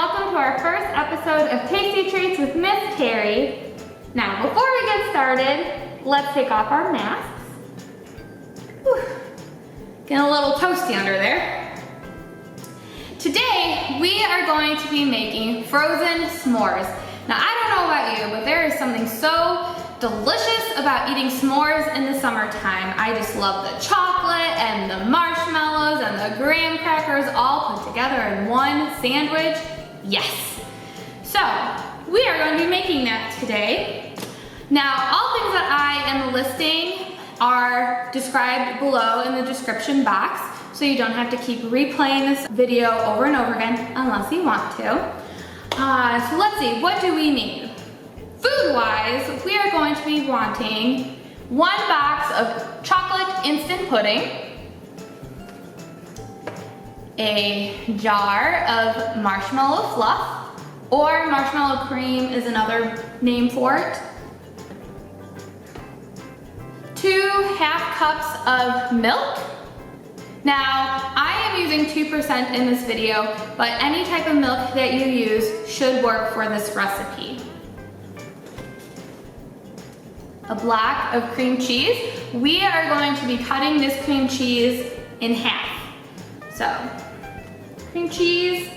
welcome to our first episode of Tasty Treats with Miss Terry. Now, before we get started, let's take off our masks. Whew. Getting a little toasty under there. Today, we are going to be making frozen s'mores. Now, I don't know about you, but there is something so delicious about eating s'mores in the summertime. I just love the chocolate and the marshmallows and the graham crackers all put together in one sandwich. Yes. So, we are going to be making that today. Now, all things that I am listing are described below in the description box, so you don't have to keep replaying this video over and over again unless you want to. So let's see, what do we need? Food-wise, we are going to be wanting 1 box of chocolate instant pudding, a jar of marshmallow fluff, or marshmallow cream is another name for it, 2 half cups of milk. Now, I am using 2% in this video, but any type of milk that you use should work for this recipe. A block of cream cheese. We are going to be cutting this cream cheese in half. So, cream cheese,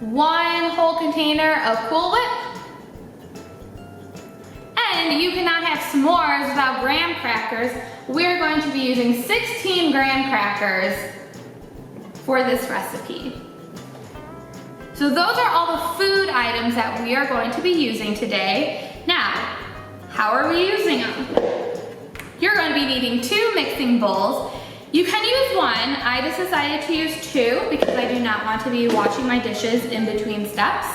1 whole container of Cool Whip, and you cannot have s'mores without graham crackers. We're going to be using 16 graham crackers for this recipe. So those are all the food items that we are going to be using today. Now, how are we using them? You're going to be needing 2 mixing bowls. You can use 1. I just decided to use 2 because I do not want to be washing my dishes in between steps.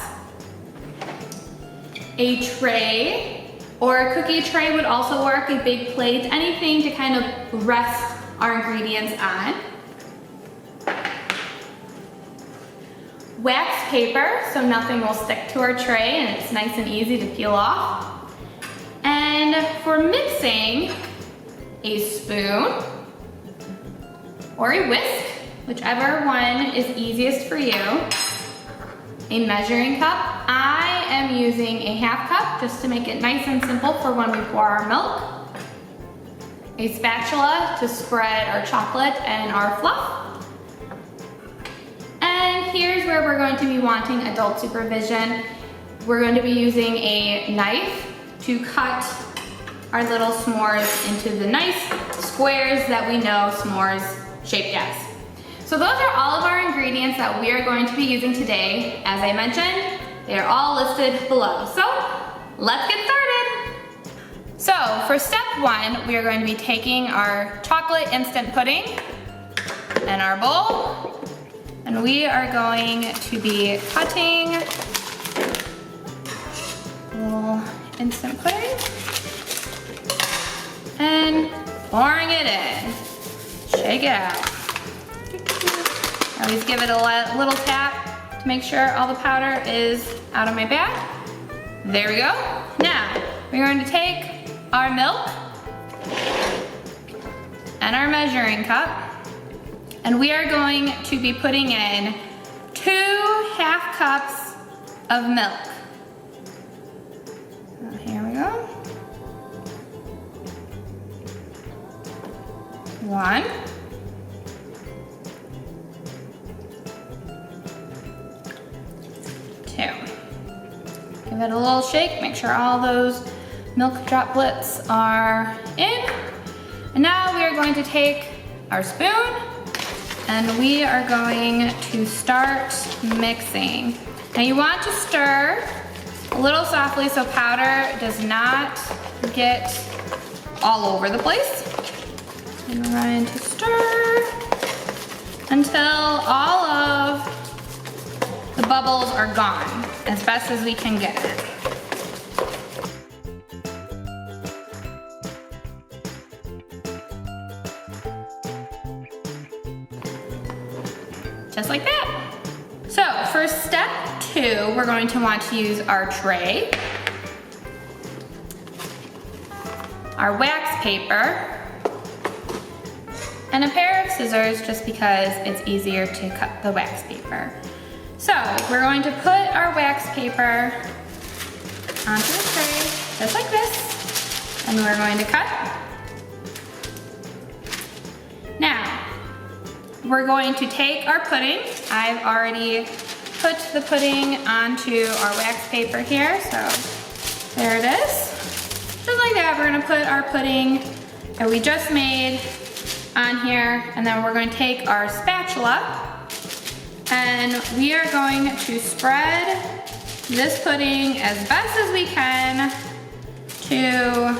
A tray, or a cookie tray would also work, a big plate, anything to kind of rest our ingredients on. Wax paper, so nothing will stick to our tray and it's nice and easy to peel off. And for mixing, a spoon or a whisk, whichever one is easiest for you. A measuring cup. I am using a half cup just to make it nice and simple for when we pour our milk. A spatula to spread our chocolate and our fluff. And here's where we're going to be wanting adult supervision. We're going to be using a knife to cut our little s'mores into the nice squares that we know s'mores shaped as. So those are all of our ingredients that we are going to be using today. As I mentioned, they are all listed below. So let's get started. So for step 1, we are going to be taking our chocolate instant pudding and our bowl, and we are going to be cutting a little instant pudding and pouring it in. Shake it out. Always give it a little tap to make sure all the powder is out of my bag. There we go. Now, we're going to take our milk and our measuring cup, and we are going to be putting in 2 half cups of milk. Here we go. 1. 2. Give it a little shake, make sure all those milk droplets are in. And now we are going to take our spoon and we are going to start mixing. Now you want to stir a little softly so powder does not get all over the place. And we're going to stir until all of the bubbles are gone, as best as we can get it. Just like that. So for step 2, we're going to want to use our tray, our wax paper, and a pair of scissors just because it's easier to cut the wax paper. So we're going to put our wax paper onto the tray, just like this, and we're going to cut. Now, we're going to take our pudding. I've already put the pudding onto our wax paper here, so there it is. Just like that, we're gonna put our pudding that we just made on here, and then we're going to take our spatula and we are going to spread this pudding as best as we can to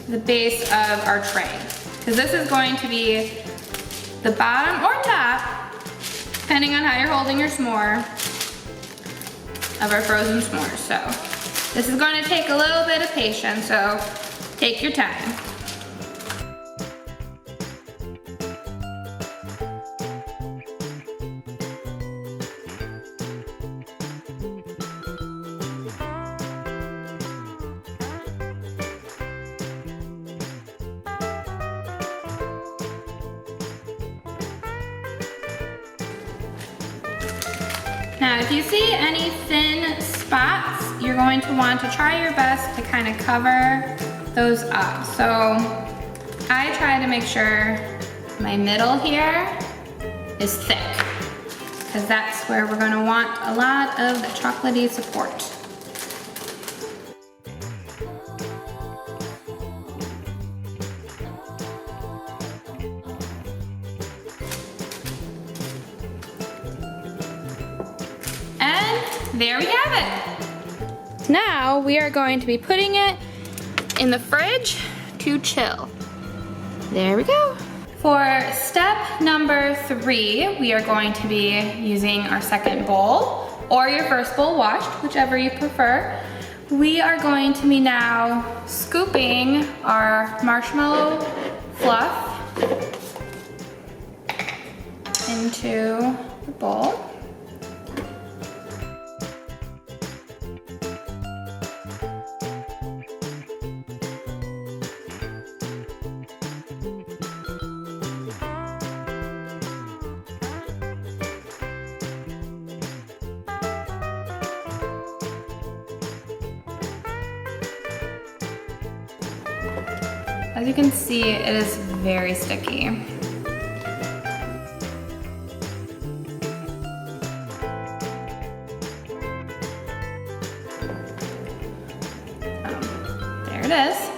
the base of our tray. Because this is going to be the bottom or top, depending on how you're holding your s'more, of our frozen s'mores. So this is going to take a little bit of patience, so take your time. Now, if you see any thin spots, you're going to want to try your best to kind of cover those up. So I try to make sure my middle here is thick, because that's where we're going to want a lot of the chocolatey support. There we have it. Now we are going to be putting it in the fridge to chill. There we go. For step number 3, we are going to be using our second bowl or your first bowl washed, whichever you prefer. We are going to be now scooping our marshmallow fluff into the bowl. As you can see, it is very sticky. There it is.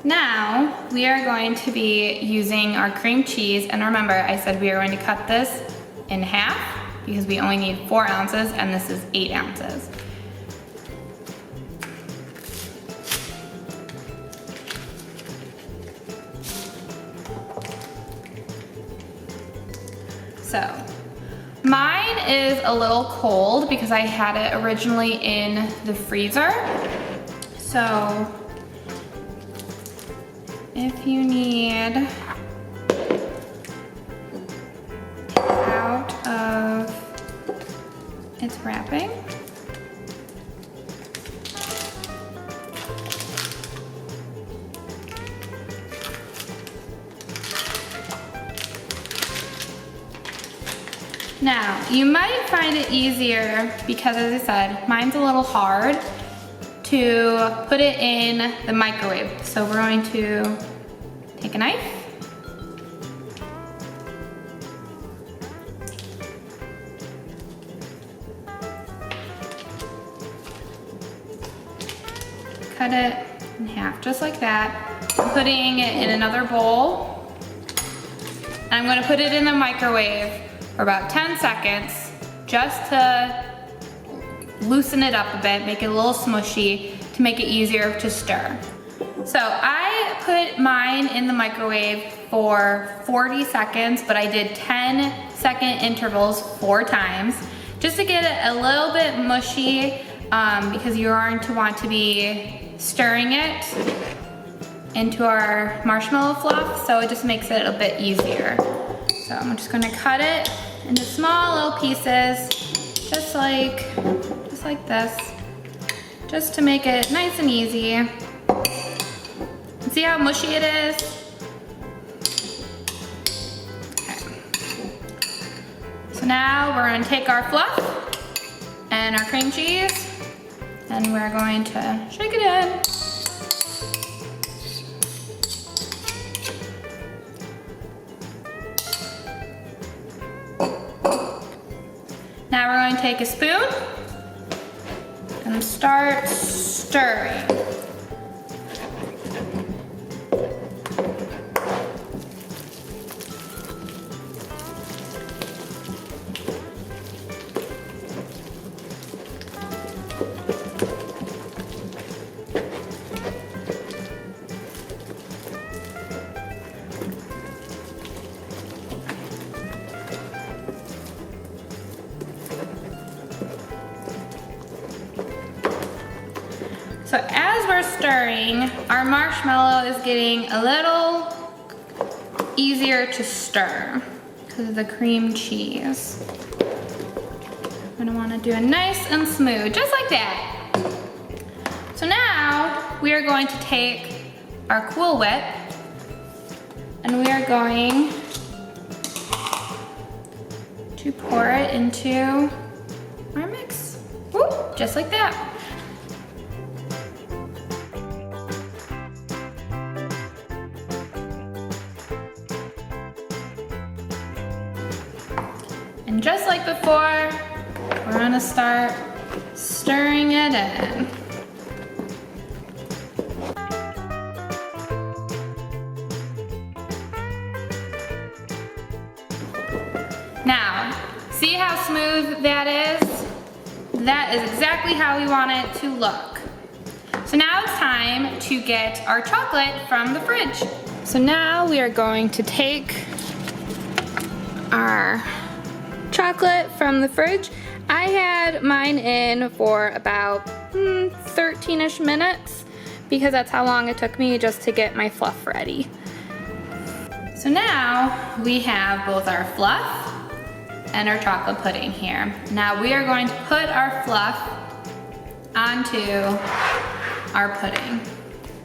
Now, we are going to be using our cream cheese, and remember, I said we are going to cut this in half because we only need 4 ounces and this is 8 ounces. So, mine is a little cold because I had it originally in the freezer. So, if you need out of its wrapping. Now, you might find it easier because, as I said, mine's a little hard to put it in the microwave. So we're going to take a knife. Cut it in half, just like that. I'm putting it in another bowl. And I'm gonna put it in the microwave for about 10 seconds, just to loosen it up a bit, make it a little smushy, to make it easier to stir. So I put mine in the microwave for 40 seconds, but I did 10-second intervals 4 times, just to get it a little bit mushy, because you are going to want to be stirring it into our marshmallow fluff, so it just makes it a bit easier. So I'm just gonna cut it into small little pieces, just like this, just to make it nice and easy. And see how mushy it is? Okay. So now we're gonna take our fluff and our cream cheese and we're going to shake it in. Now we're going to take a spoon and start stirring. So as we're stirring, our marshmallow is getting a little easier to stir because of the cream cheese. We're gonna wanna do it nice and smooth, just like that. So now we are going to take our Cool Whip and we are going to pour it into our mix. Whoop, just like that. And just like before, we're gonna start stirring it in. Now, see how smooth that is? That is exactly how we want it to look. So now it's time to get our chocolate from the fridge. So now we are going to take our chocolate from the fridge. I had mine in for about 13-ish minutes because that's how long it took me just to get my fluff ready. So now we have both our fluff and our chocolate pudding here. Now we are going to put our fluff onto our pudding.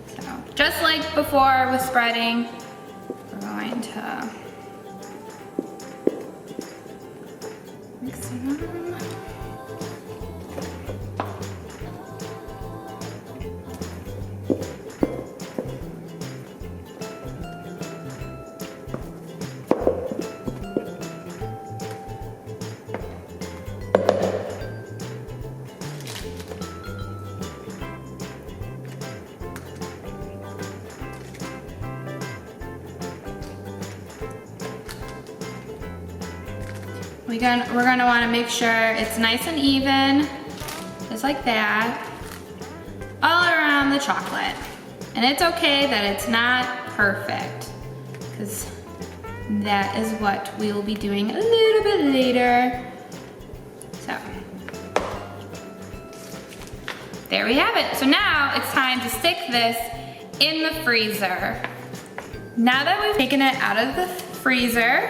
So just like before with spreading, we're going to mix it on. We're gonna wanna make sure it's nice and even, just like that, all around the chocolate. And it's okay that it's not perfect, because that is what we will be doing a little bit later. So, there we have it. So now it's time to stick this in the freezer. Now that we've taken it out of the freezer,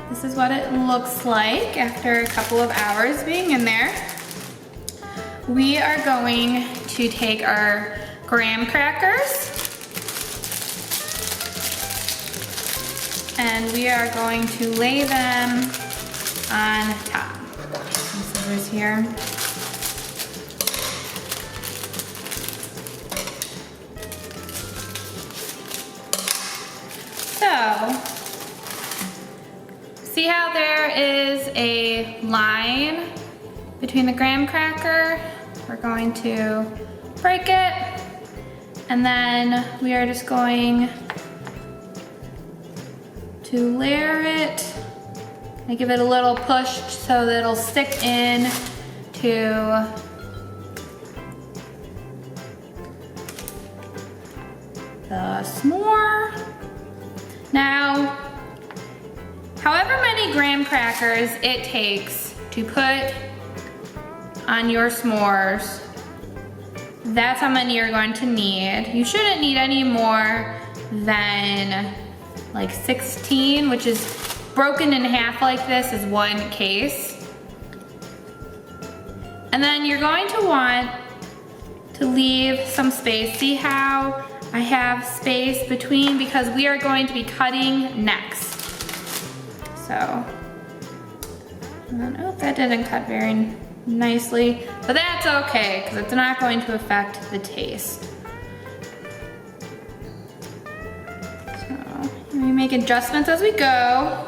this is what it looks like after a couple of hours being in there. We are going to take our graham crackers and we are going to lay them on top. Some scissors here. So, see how there is a line between the graham cracker? We're going to break it, and then we are just going to layer it and give it a little push so that it'll stick in to the s'more. Now, however many graham crackers it takes to put on your s'mores, that's how many you're going to need. You shouldn't need any more than like 16, which is broken in half like this is one case. And then you're going to want to leave some space. See how I have space between, because we are going to be cutting next. So And then, oh, that didn't cut very nicely, but that's okay because it's not going to affect the taste. So we make adjustments as we go.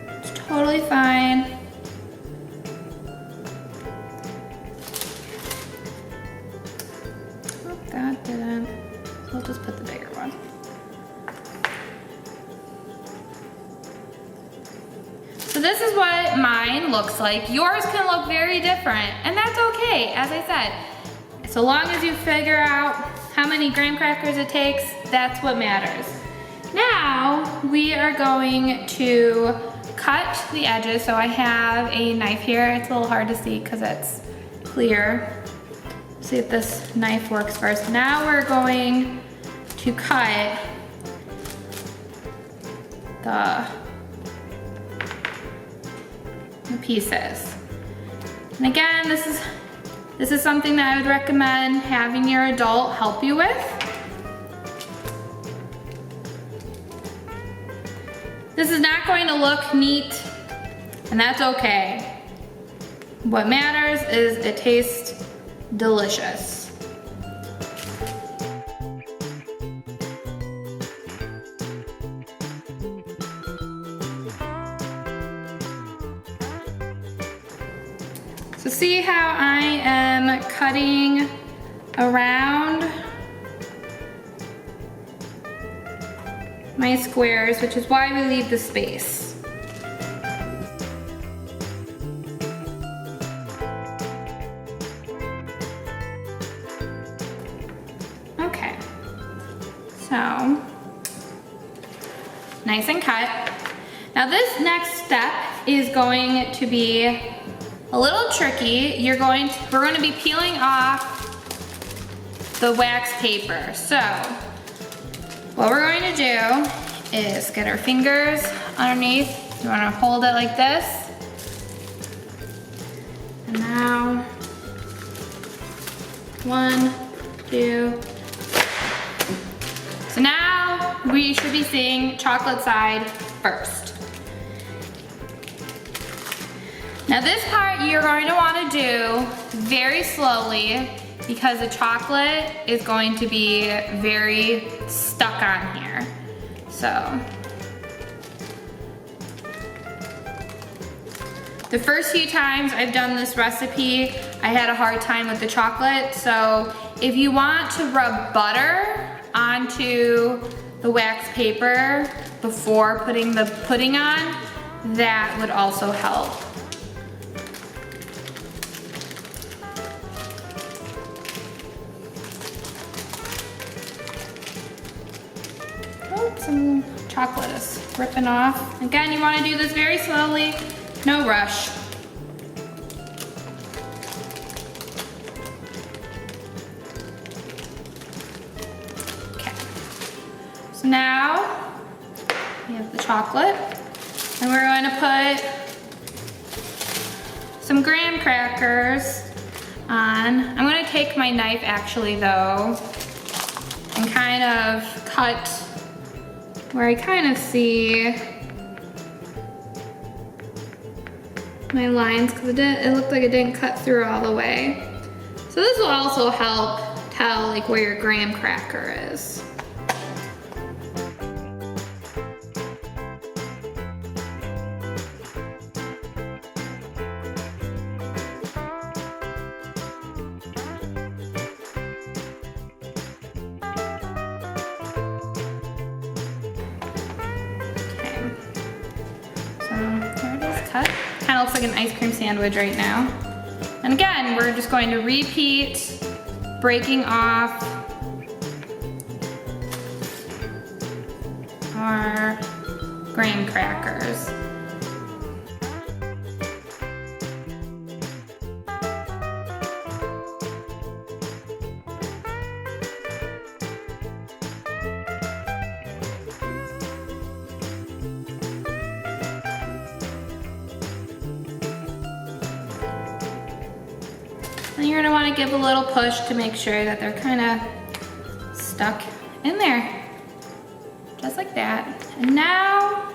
It's totally fine. Oh, that didn't. So we'll just put the bigger one. So this is what mine looks like. Yours can look very different, and that's okay, as I said. So long as you figure out how many graham crackers it takes, that's what matters. Now, we are going to cut the edges. So I have a knife here. It's a little hard to see because it's clear. See if this knife works first. Now we're going to cut the pieces. And again, this is something that I would recommend having your adult help you with. This is not going to look neat, and that's okay. What matters is it tastes delicious. So see how I am cutting around my squares, which is why we leave the space. Okay, so nice and cut. Now this next step is going to be a little tricky. We're going to be peeling off the wax paper. So what we're going to do is get our fingers underneath. You want to hold it like this. And now, 1, 2. So now we should be seeing chocolate side first. Now this part you're going to want to do very slowly because the chocolate is going to be very stuck on here. So the first few times I've done this recipe, I had a hard time with the chocolate. So if you want to rub butter onto the wax paper before putting the pudding on, that would also help. Some chocolate is ripping off. Again, you want to do this very slowly, no rush. Okay, so now we have the chocolate, and we're going to put some graham crackers on. I'm going to take my knife actually though, and kind of cut where I kind of see my lines because it looked like it didn't cut through all the way. So this will also help tell like where your graham cracker is. Cut. Kind of looks like an ice cream sandwich right now. And again, we're just going to repeat breaking off our graham crackers. And you're gonna wanna give a little push to make sure that they're kinda stuck in there. Just like that. And now,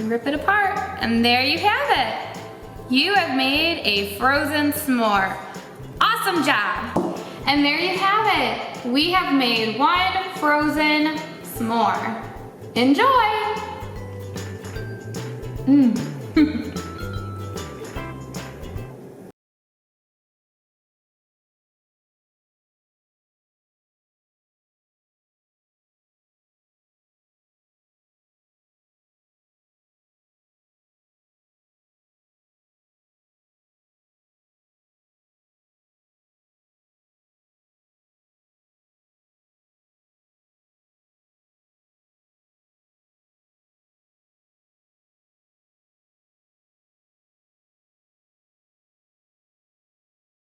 rip it apart, and there you have it. You have made a frozen s'more. Awesome job. And there you have it. We have made one frozen s'more. Enjoy.